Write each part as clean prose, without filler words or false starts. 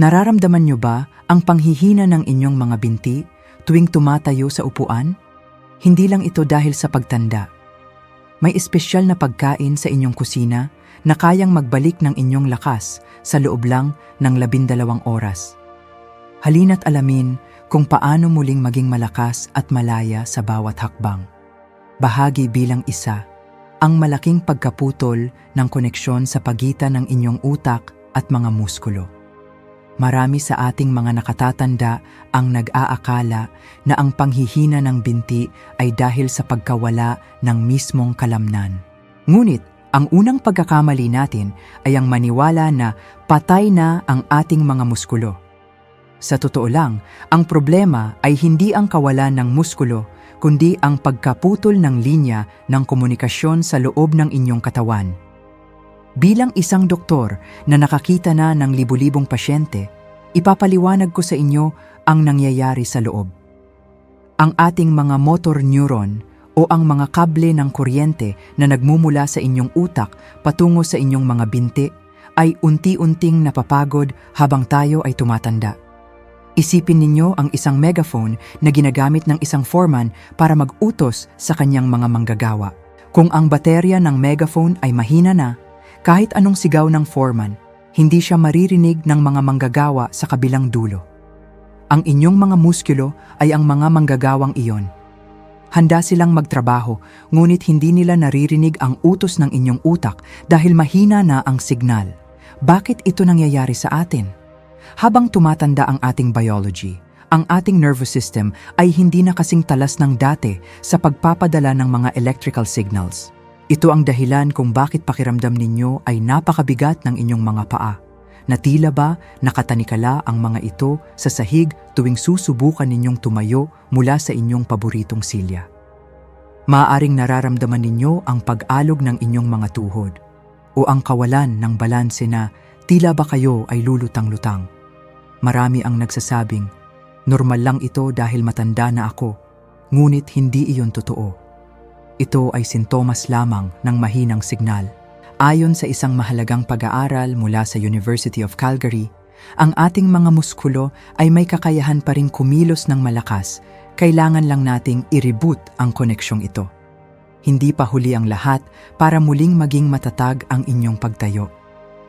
Nararamdaman niyo ba ang panghihina ng inyong mga binti tuwing tumatayo sa upuan? Hindi lang ito dahil sa pagtanda. May espesyal na pagkain sa inyong kusina na kayang magbalik ng inyong lakas sa loob lang ng 12 oras. Halina't alamin kung paano muling maging malakas at malaya sa bawat hakbang. Bahagi bilang isa, ang malaking pagkaputol ng koneksyon sa pagitan ng inyong utak at mga muskulo. Marami sa ating mga nakatatanda ang nag-aakala na ang panghihina ng binti ay dahil sa pagkawala ng mismong kalamnan. Ngunit, ang unang pagkakamali natin ay ang maniwala na patay na ang ating mga muskulo. Sa totoo lang, ang problema ay hindi ang kawalan ng muskulo, kundi ang pagkaputol ng linya ng komunikasyon sa loob ng inyong katawan. Bilang isang doktor na nakakita na ng libu-libong pasyente, ipapaliwanag ko sa inyo ang nangyayari sa loob. Ang ating mga motor neuron o ang mga kable ng kuryente na nagmumula sa inyong utak patungo sa inyong mga binti ay unti-unting napapagod habang tayo ay tumatanda. Isipin ninyo ang isang megaphone na ginagamit ng isang foreman para mag-utos sa kanyang mga manggagawa. Kung ang baterya ng megaphone ay mahina na, kahit anong sigaw ng foreman, hindi siya maririnig ng mga manggagawa sa kabilang dulo. Ang inyong mga muskulo ay ang mga manggagawang iyon. Handa silang magtrabaho, ngunit hindi nila naririnig ang utos ng inyong utak dahil mahina na ang signal. Bakit ito nangyayari sa atin? Habang tumatanda ang ating biology, ang ating nervous system ay hindi na kasing talas ng dati sa pagpapadala ng mga electrical signals. Ito ang dahilan kung bakit pakiramdam ninyo ay napakabigat ng inyong mga paa. Na tila ba nakatanikala ang mga ito sa sahig tuwing susubukan ninyong tumayo mula sa inyong paboritong silya. Maaaring nararamdaman ninyo ang pag-alog ng inyong mga tuhod o ang kawalan ng balanse na tila ba kayo ay lulutang-lutang. Marami ang nagsasabing, normal lang ito dahil matanda na ako, ngunit hindi iyon totoo. Ito ay sintomas lamang ng mahinang signal. Ayon sa isang mahalagang pag-aaral mula sa University of Calgary, ang ating mga muskulo ay may kakayahan pa ring kumilos ng malakas, kailangan lang nating i-reboot ang koneksyong ito. Hindi pa huli ang lahat para muling maging matatag ang inyong pagtayo.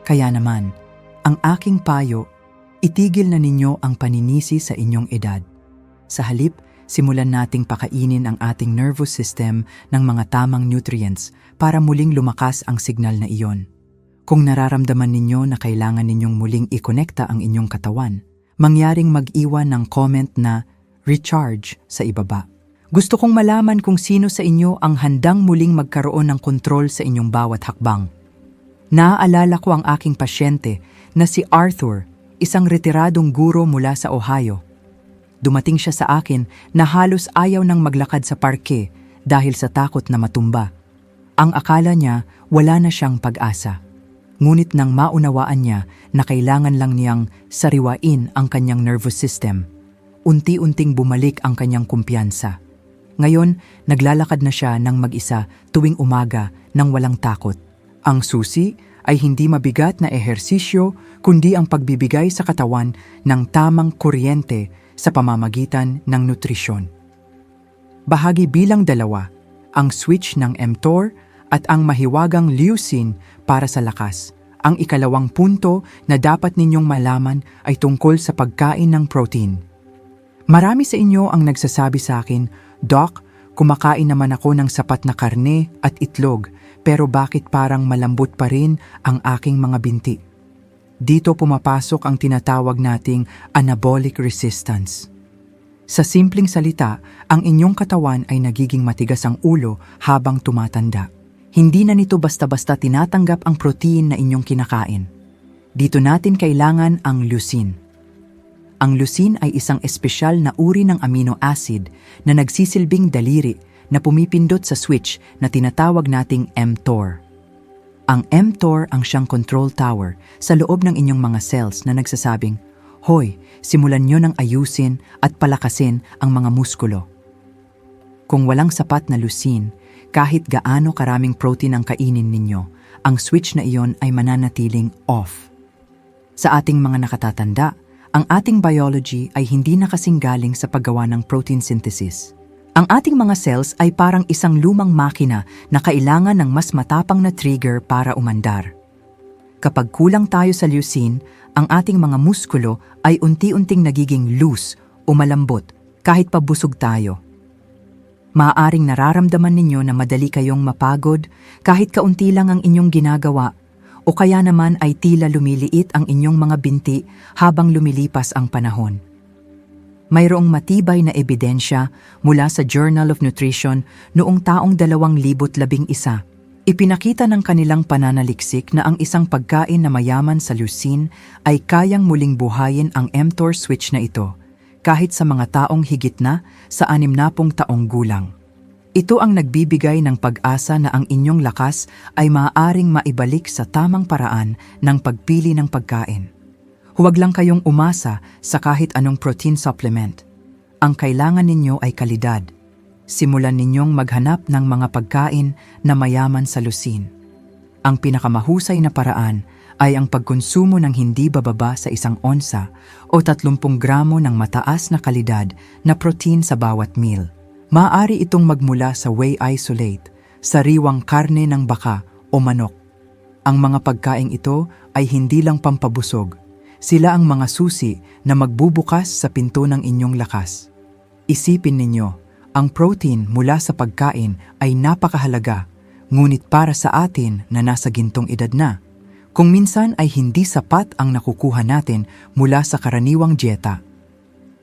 Kaya naman, ang aking payo, itigil na ninyo ang paninisi sa inyong edad. Sa halip, simulan nating pakainin ang ating nervous system ng mga tamang nutrients para muling lumakas ang signal na iyon. Kung nararamdaman ninyo na kailangan ninyong muling i-konekta ang inyong katawan, mangyaring mag-iwan ng comment na recharge sa ibaba. Gusto kong malaman kung sino sa inyo ang handang muling magkaroon ng kontrol sa inyong bawat hakbang. Naaalala ko ang aking pasyente na si Arthur, isang retiradong guro mula sa Ohio. Dumating siya sa akin na halos ayaw nang maglakad sa parke dahil sa takot na matumba. Ang akala niya wala na siyang pag-asa. Ngunit nang maunawaan niya na kailangan lang niyang sariwain ang kanyang nervous system, unti-unting bumalik ang kanyang kumpiyansa. Ngayon, naglalakad na siya ng mag-isa tuwing umaga nang walang takot. Ang susi ay hindi mabigat na ehersisyo kundi ang pagbibigay sa katawan ng tamang kuryente sa pamamagitan ng nutrisyon. Bahagi bilang 2, ang switch ng mTOR at ang mahiwagang leucine para sa lakas. Ang ikalawang punto na dapat ninyong malaman ay tungkol sa pagkain ng protein. Marami sa inyo ang nagsasabi sa akin, Doc, kumakain naman ako ng sapat na karne at itlog, pero bakit parang malambot pa rin ang aking mga binti? Dito pumapasok ang tinatawag nating anabolic resistance. Sa simpleng salita, ang inyong katawan ay nagiging matigas ang ulo habang tumatanda. Hindi na nito basta-basta tinatanggap ang protein na inyong kinakain. Dito natin kailangan ang leucine. Ang leucine ay isang espesyal na uri ng amino acid na nagsisilbing daliri na pumipindot sa switch na tinatawag nating mTOR. Ang mTOR ang siyang control tower sa loob ng inyong mga cells na nagsasabing, Hoy, simulan nyo ng ayusin at palakasin ang mga muskulo. Kung walang sapat na leucine, kahit gaano karaming protein ang kainin ninyo, ang switch na iyon ay mananatiling off. Sa ating mga nakatatanda, ang ating biology ay hindi na kasing galing sa paggawa ng protein synthesis. Ang ating mga cells ay parang isang lumang makina na kailangan ng mas matapang na trigger para umandar. Kapag kulang tayo sa leucine, ang ating mga muskulo ay unti-unting nagiging loose o malambot kahit pa busog tayo. Maaaring nararamdaman ninyo na madali kayong mapagod kahit kaunti lang ang inyong ginagawa o kaya naman ay tila lumiliit ang inyong mga binti habang lumilipas ang panahon. Mayroong matibay na ebidensya mula sa Journal of Nutrition noong taong 2011. Ipinakita ng kanilang pananaliksik na ang isang pagkain na mayaman sa leucine ay kayang muling buhayin ang mTOR switch na ito kahit sa mga taong higit na sa 60 taong gulang. Ito ang nagbibigay ng pag-asa na ang inyong lakas ay maaaring maibalik sa tamang paraan ng pagpili ng pagkain. Huwag lang kayong umasa sa kahit anong protein supplement. Ang kailangan ninyo ay kalidad. Simulan ninyong maghanap ng mga pagkain na mayaman sa leucine. Ang pinakamahusay na paraan ay ang pagkonsumo ng hindi bababa sa 1 onsa o 30 gramo ng mataas na kalidad na protein sa bawat meal. Maaari itong magmula sa whey isolate, sariwang karne ng baka o manok. Ang mga pagkain ito ay hindi lang pampabusog. Sila ang mga susi na magbubukas sa pinto ng inyong lakas. Isipin ninyo, ang protein mula sa pagkain ay napakahalaga, ngunit para sa atin na nasa gintong edad na, kung minsan ay hindi sapat ang nakukuha natin mula sa karaniwang dieta.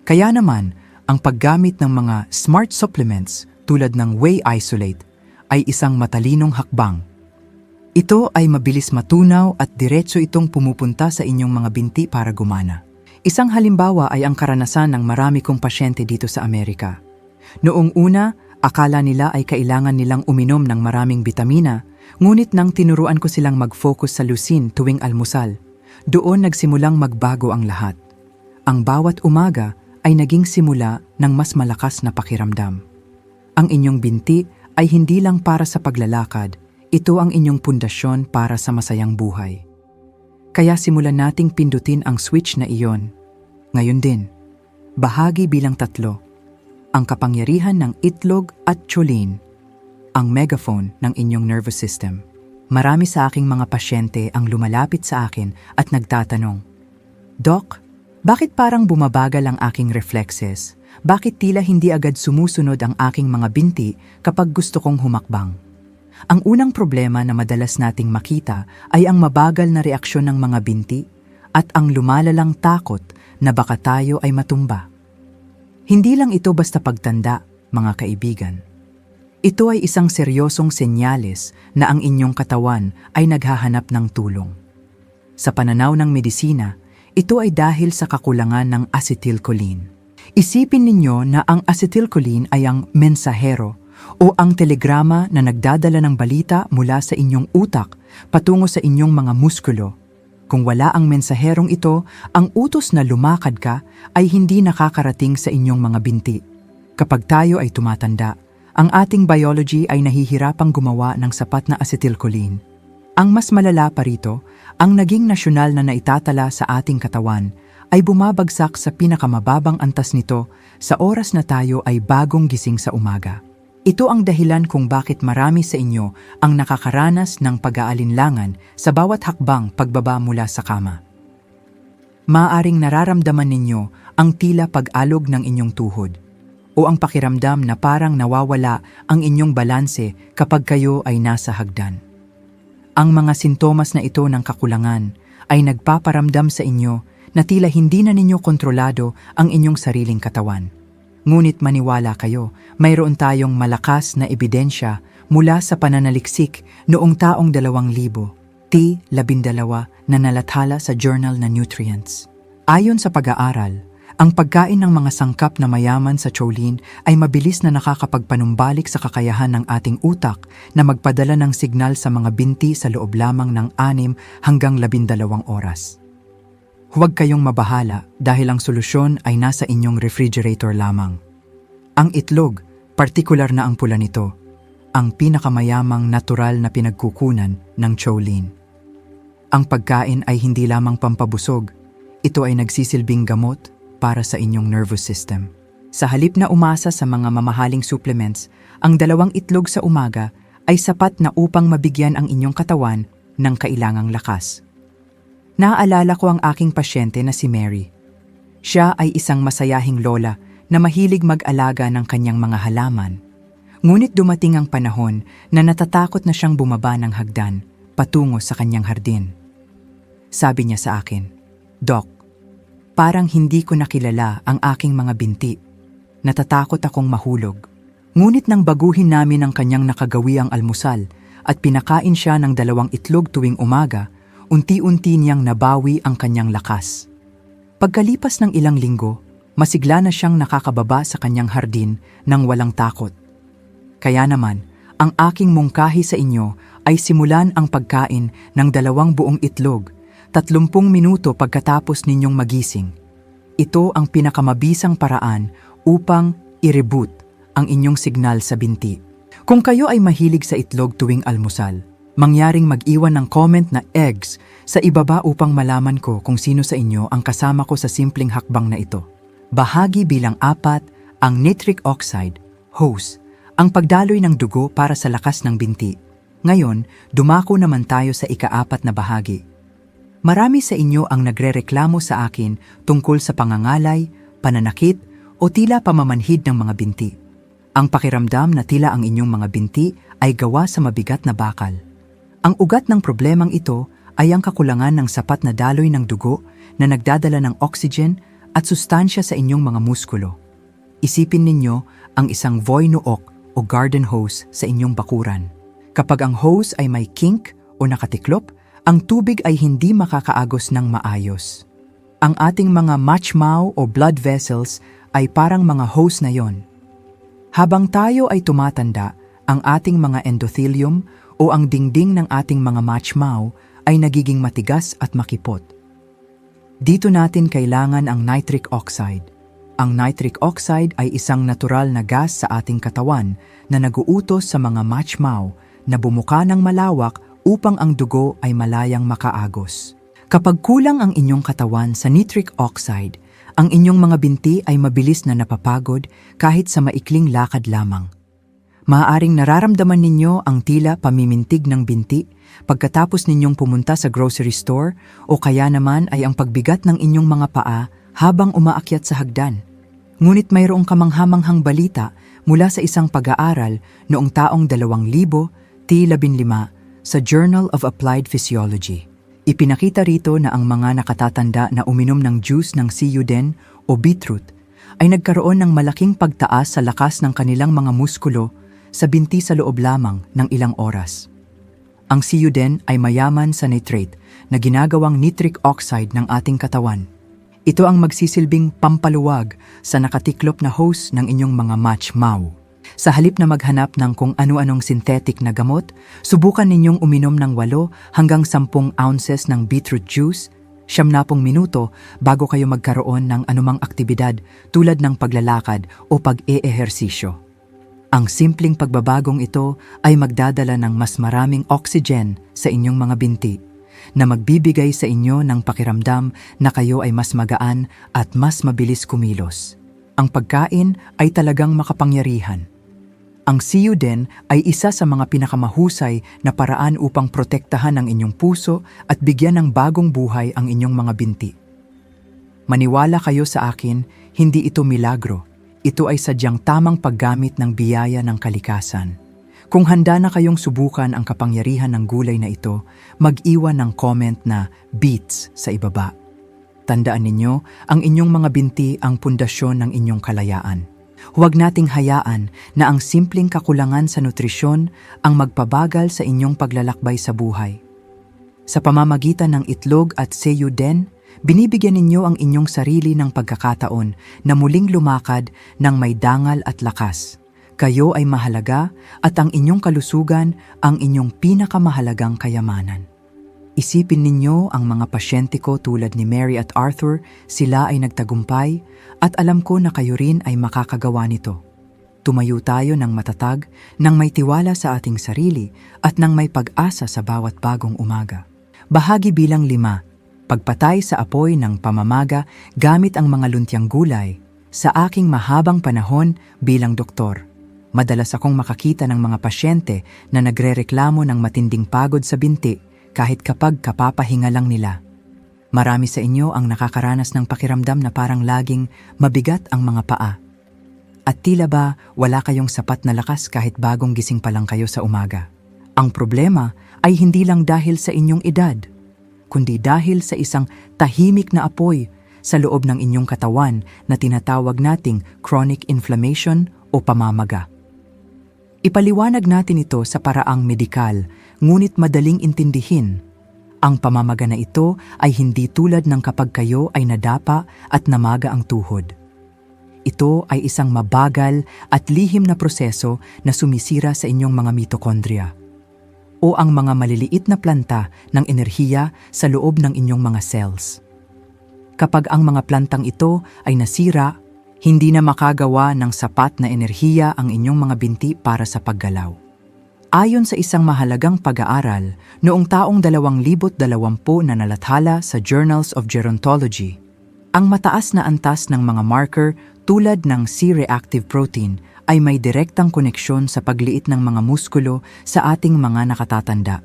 Kaya naman, ang paggamit ng mga smart supplements tulad ng whey isolate ay isang matalinong hakbang. Ito ay mabilis matunaw at diretso itong pumupunta sa inyong mga binti para gumana. Isang halimbawa ay ang karanasan ng marami kong pasyente dito sa Amerika. Noong una, akala nila ay kailangan nilang uminom ng maraming bitamina, ngunit nang tinuruan ko silang mag-focus sa leucine tuwing almusal, doon nagsimulang magbago ang lahat. Ang bawat umaga ay naging simula ng mas malakas na pakiramdam. Ang inyong binti ay hindi lang para sa paglalakad, ito ang inyong pundasyon para sa masayang buhay. Kaya simulan nating pindutin ang switch na iyon. Ngayon din, bahagi bilang 3. Ang kapangyarihan ng itlog at choline, ang megaphone ng inyong nervous system. Marami sa aking mga pasyente ang lumalapit sa akin at nagtatanong, "Doc, bakit parang bumabagal ang aking reflexes? Bakit tila hindi agad sumusunod ang aking mga binti kapag gusto kong humakbang?" Ang unang problema na madalas nating makita ay ang mabagal na reaksyon ng mga binti at ang lumalalang takot na baka tayo ay matumba. Hindi lang ito basta pagtanda, mga kaibigan. Ito ay isang seryosong senyales na ang inyong katawan ay naghahanap ng tulong. Sa pananaw ng medisina, ito ay dahil sa kakulangan ng acetylcholine. Isipin ninyo na ang acetylcholine ay ang mensahero o ang telegrama na nagdadala ng balita mula sa inyong utak patungo sa inyong mga muskulo. Kung wala ang mensaherong ito, ang utos na lumakad ka ay hindi nakakarating sa inyong mga binti. Kapag tayo ay tumatanda, ang ating biology ay nahihirapang gumawa ng sapat na acetylcholine. Ang mas malala pa rito, ang naging nasyonal na naitatala sa ating katawan ay bumabagsak sa pinakamababang antas nito sa oras na tayo ay bagong gising sa umaga. Ito ang dahilan kung bakit marami sa inyo ang nakakaranas ng pag-aalinlangan sa bawat hakbang pagbaba mula sa kama. Maaaring nararamdaman ninyo ang tila pag-alog ng inyong tuhod o ang pakiramdam na parang nawawala ang inyong balanse kapag kayo ay nasa hagdan. Ang mga sintomas na ito ng kakulangan ay nagpaparamdam sa inyo na tila hindi na ninyo kontrolado ang inyong sariling katawan. Ngunit maniwala kayo, mayroon tayong malakas na ebidensya mula sa pananaliksik noong taong 2000, T12 na nalathala sa Journal na Nutrients. Ayon sa pag-aaral, ang pagkain ng mga sangkap na mayaman sa choline ay mabilis na nakakapagpanumbalik sa kakayahan ng ating utak na magpadala ng signal sa mga binti sa loob lamang ng 6 hanggang 12 oras. Huwag kayong mabahala dahil ang solusyon ay nasa inyong refrigerator lamang. Ang itlog, partikular na ang pula nito, ang pinakamayamang natural na pinagkukunan ng choline. Ang pagkain ay hindi lamang pampabusog, Ito ay nagsisilbing gamot para sa inyong nervous system. Sa halip na umasa sa mga mamahaling supplements, ang 2 itlog sa umaga ay sapat na upang mabigyan ang inyong katawan ng kailangang lakas. Naaalala ko ang aking pasyente na si Mary. Siya ay isang masayahing lola na mahilig mag-alaga ng kanyang mga halaman. Ngunit dumating ang panahon na natatakot na siyang bumaba ng hagdan patungo sa kanyang hardin. Sabi niya sa akin, "Doc, parang hindi ko nakilala ang aking mga binti. Natatakot akong mahulog." Ngunit nang baguhin namin ang kanyang nakagawiang almusal at pinakain siya ng 2 itlog tuwing umaga, unti-unti niyang nabawi ang kanyang lakas. Pagkalipas ng ilang linggo, masigla na siyang nakakababa sa kanyang hardin nang walang takot. Kaya naman, ang aking mungkahi sa inyo ay simulan ang pagkain ng 2 buong itlog, 30 minuto pagkatapos ninyong magising. Ito ang pinakamabisang paraan upang i-reboot ang inyong signal sa binti. Kung kayo ay mahilig sa itlog tuwing almusal, mangyaring mag-iwan ng comment na eggs sa ibaba upang malaman ko kung sino sa inyo ang kasama ko sa simpleng hakbang na ito. Bahagi bilang 4, ang nitric oxide, HOS, ang pagdaloy ng dugo para sa lakas ng binti. Ngayon, dumako naman tayo sa ika-4 na bahagi. Marami sa inyo ang nagrereklamo sa akin tungkol sa pangangalay, pananakit o tila pamamanhid ng mga binti. Ang pakiramdam na tila ang inyong mga binti ay gawa sa mabigat na bakal. Ang ugat ng problemang ito ay ang kakulangan ng sapat na daloy ng dugo na nagdadala ng oxygen at sustansya sa inyong mga muskulo. Isipin ninyo ang isang voy-nook o garden hose sa inyong bakuran. Kapag ang hose ay may kink o nakatiklop, ang tubig ay hindi makakaagos ng maayos. Ang ating mga matchmao o blood vessels ay parang mga hose na yon. Habang tayo ay tumatanda, ang ating mga endothelium o ang dingding ng ating mga matchmao ay nagiging matigas at makipot. Dito natin kailangan ang nitric oxide. Ang nitric oxide ay isang natural na gas sa ating katawan na naguutos sa mga matchmao na bumuka ng malawak upang ang dugo ay malayang makaagos. Kapag kulang ang inyong katawan sa nitric oxide, ang inyong mga binti ay mabilis na napapagod kahit sa maikling lakad lamang. Maaaring nararamdaman ninyo ang tila pamimintig ng binti pagkatapos ninyong pumunta sa grocery store o kaya naman ay ang pagbigat ng inyong mga paa habang umaakyat sa hagdan. Ngunit mayroong kamanghamanghang balita mula sa isang pag-aaral noong taong 2015 sa Journal of Applied Physiology. Ipinakita rito na ang mga nakatatanda na uminom ng juice ng siyuden o beetroot ay nagkaroon ng malaking pagtaas sa lakas ng kanilang mga muskulo sa binti sa loob lamang ng ilang oras. Ang siyuden ay mayaman sa nitrate na ginagawang nitric oxide ng ating katawan. Ito ang magsisilbing pampaluwag sa nakatiklop na hose ng inyong mga matchmao. Sa halip na maghanap ng kung ano-anong synthetic na gamot, subukan ninyong uminom ng 8 hanggang 10 ounces ng beetroot juice, 70 minuto bago kayo magkaroon ng anumang aktibidad tulad ng paglalakad o pag-eehersisyo. Ang simpleng pagbabagong ito ay magdadala ng mas maraming oxygen sa inyong mga binti, na magbibigay sa inyo ng pakiramdam na kayo ay mas magaan at mas mabilis kumilos. Ang pagkain ay talagang makapangyarihan. Ang siyuden ay isa sa mga pinakamahusay na paraan upang protektahan ang inyong puso at bigyan ng bagong buhay ang inyong mga binti. Maniwala kayo sa akin, hindi ito milagro. Ito ay sadyang tamang paggamit ng biyaya ng kalikasan. Kung handa na kayong subukan ang kapangyarihan ng gulay na ito, mag-iwan ng comment na beets sa ibaba. Tandaan ninyo, ang inyong mga binti ang pundasyon ng inyong kalayaan. Huwag nating hayaan na ang simpleng kakulangan sa nutrisyon ang magpabagal sa inyong paglalakbay sa buhay. Sa pamamagitan ng itlog at siyuden, binibigyan ninyo ang inyong sarili ng pagkakataon na muling lumakad ng may dangal at lakas. Kayo ay mahalaga at ang inyong kalusugan ang inyong pinakamahalagang kayamanan. Isipin ninyo ang mga pasyente ko tulad ni Mary at Arthur, sila ay nagtagumpay at alam ko na kayo rin ay makakagawa nito. Tumayo tayo ng matatag, nang may tiwala sa ating sarili at nang may pag-asa sa bawat bagong umaga. Bahagi bilang 5, pagpatay sa apoy ng pamamaga gamit ang mga luntiang gulay. Sa aking mahabang panahon bilang doktor, madalas akong makakita ng mga pasyente na nagrereklamo ng matinding pagod sa binti kahit kapag kapapahinga lang nila. Marami sa inyo ang nakakaranas ng pakiramdam na parang laging mabigat ang mga paa. At tila ba wala kayong sapat na lakas kahit bagong gising pa lang kayo sa umaga. Ang problema ay hindi lang dahil sa inyong edad, kundi dahil sa isang tahimik na apoy sa loob ng inyong katawan na tinatawag nating chronic inflammation o pamamaga. Ipaliwanag natin ito sa paraang medikal, ngunit madaling intindihin. Ang pamamaga na ito ay hindi tulad ng kapag kayo ay nadapa at namaga ang tuhod. Ito ay isang mabagal at lihim na proseso na sumisira sa inyong mga mitokondria o ang mga maliliit na planta ng enerhiya sa loob ng inyong mga cells. Kapag ang mga plantang ito ay nasira, hindi na makagawa ng sapat na enerhiya ang inyong mga binti para sa paggalaw. Ayon sa isang mahalagang pag-aaral noong taong 2020 na nalathala sa Journals of Gerontology, ang mataas na antas ng mga marker tulad ng C-reactive protein ay may direktang koneksyon sa pagliit ng mga muskulo sa ating mga nakatatanda.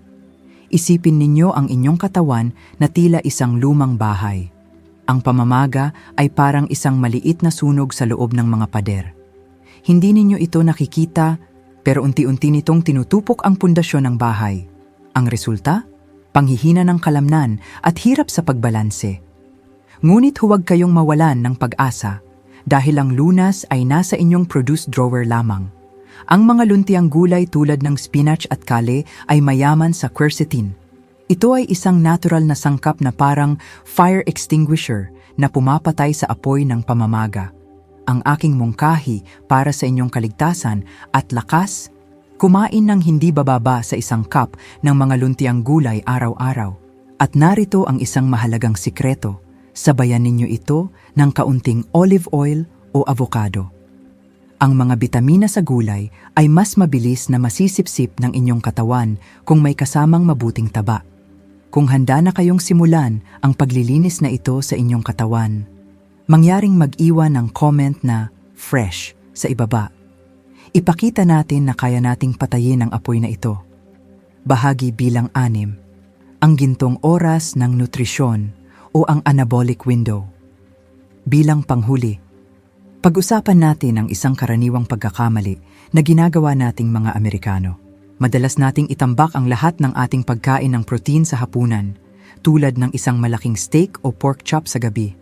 Isipin ninyo ang inyong katawan na tila isang lumang bahay. Ang pamamaga ay parang isang maliit na sunog sa loob ng mga pader. Hindi ninyo ito nakikita, pero unti-unti nitong tinutupok ang pundasyon ng bahay. Ang resulta? Panghihina ng kalamnan at hirap sa pagbalanse. Ngunit huwag kayong mawalan ng pag-asa dahil ang lunas ay nasa inyong produce drawer lamang. Ang mga luntiang gulay tulad ng spinach at kale ay mayaman sa quercetin. Ito ay isang natural na sangkap na parang fire extinguisher na pumapatay sa apoy ng pamamaga. Ang aking mungkahi para sa inyong kaligtasan at lakas, kumain ng hindi bababa sa isang cup ng mga luntiang gulay araw-araw. At narito ang isang mahalagang sikreto, sabayan ninyo ito ng kaunting olive oil o avocado. Ang mga bitamina sa gulay ay mas mabilis na masisipsip ng inyong katawan kung may kasamang mabuting taba. Kung handa na kayong simulan ang paglilinis na ito sa inyong katawan, mangyaring mag-iwan ng comment na fresh sa ibaba. Ipakita natin na kaya nating patayin ang apoy na ito. Bahagi bilang 6, ang gintong oras ng nutrisyon o ang anabolic window. Bilang panghuli, pag-usapan natin ang isang karaniwang pagkakamali na ginagawa nating mga Amerikano. Madalas nating itambak ang lahat ng ating pagkain ng protein sa hapunan, tulad ng isang malaking steak o pork chop sa gabi.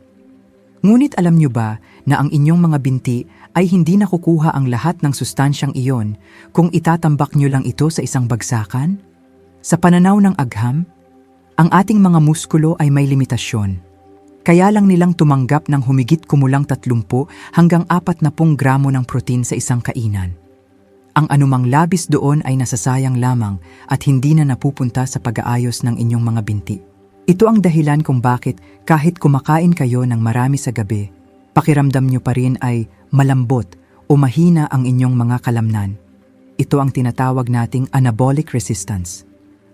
Ngunit alam nyo ba na ang inyong mga binti ay hindi nakukuha ang lahat ng sustansyang iyon kung itatambak nyo lang ito sa isang bagsakan? Sa pananaw ng agham, ang ating mga muskulo ay may limitasyon. Kaya lang nilang tumanggap ng humigit kumulang 30 hanggang 40 gramo ng protein sa isang kainan. Ang anumang labis doon ay nasasayang lamang at hindi na napupunta sa pag-aayos ng inyong mga binti. Ito ang dahilan kung bakit kahit kumakain kayo ng marami sa gabi, pakiramdam nyo pa rin ay malambot o mahina ang inyong mga kalamnan. Ito ang tinatawag nating anabolic resistance.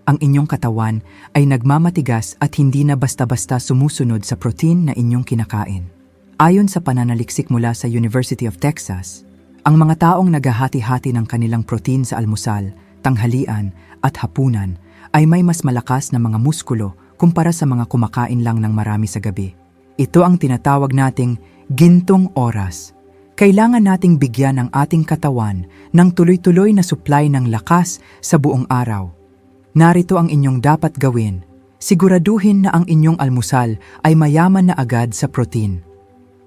Ang inyong katawan ay nagmamatigas at hindi na basta-basta sumusunod sa protein na inyong kinakain. Ayon sa pananaliksik mula sa University of Texas, ang mga taong naghahati-hati ng kanilang protein sa almusal, tanghalian at hapunan ay may mas malakas na mga muskulo kumpara sa mga kumakain lang ng marami sa gabi. Ito ang tinatawag nating gintong oras. Kailangan nating bigyan ang ating katawan ng tuloy-tuloy na supply ng lakas sa buong araw. Narito ang inyong dapat gawin. Siguraduhin na ang inyong almusal ay mayaman na agad sa protein.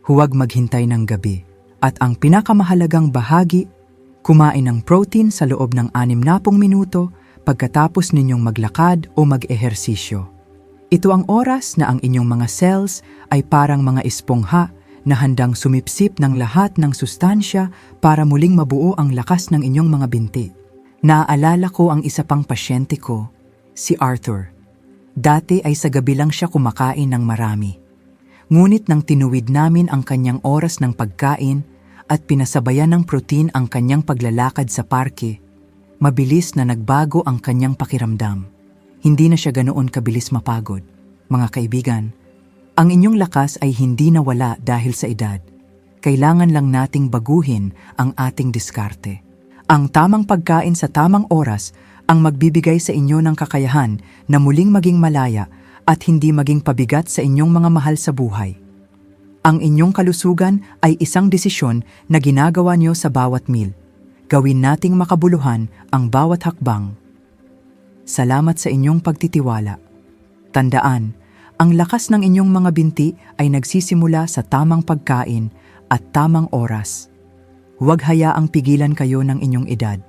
Huwag maghintay ng gabi. At ang pinakamahalagang bahagi, kumain ng protein sa loob ng 60 minuto pagkatapos ninyong maglakad o mag-ehersisyo. Ito ang oras na ang inyong mga cells ay parang mga espongha na handang sumipsip ng lahat ng sustansya para muling mabuo ang lakas ng inyong mga binti. Naaalala ko ang isa pang pasyente ko, si Arthur. Dati ay sa gabi lang siya kumakain ng marami. Ngunit nang tinuwid namin ang kanyang oras ng pagkain at pinasabayan ng protein ang kanyang paglalakad sa parke, mabilis na nagbago ang kanyang pakiramdam. Hindi na siya ganoon kabilis mapagod. Mga kaibigan, ang inyong lakas ay hindi nawala dahil sa edad. Kailangan lang nating baguhin ang ating diskarte. Ang tamang pagkain sa tamang oras ang magbibigay sa inyo ng kakayahan na muling maging malaya at hindi maging pabigat sa inyong mga mahal sa buhay. Ang inyong kalusugan ay isang desisyon na ginagawa niyo sa bawat meal. Gawin nating makabuluhan ang bawat hakbang. Salamat sa inyong pagtitiwala. Tandaan, ang lakas ng inyong mga binti ay nagsisimula sa tamang pagkain at tamang oras. Huwag hayaang pigilan kayo ng inyong edad.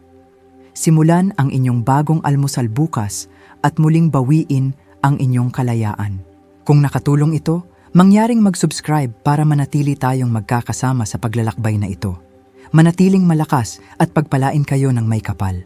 Simulan ang inyong bagong almusal bukas at muling bawiin ang inyong kalayaan. Kung nakatulong ito, mangyaring mag-subscribe para manatili tayong magkakasama sa paglalakbay na ito. Manatiling malakas at pagpalain kayo ng may kapal.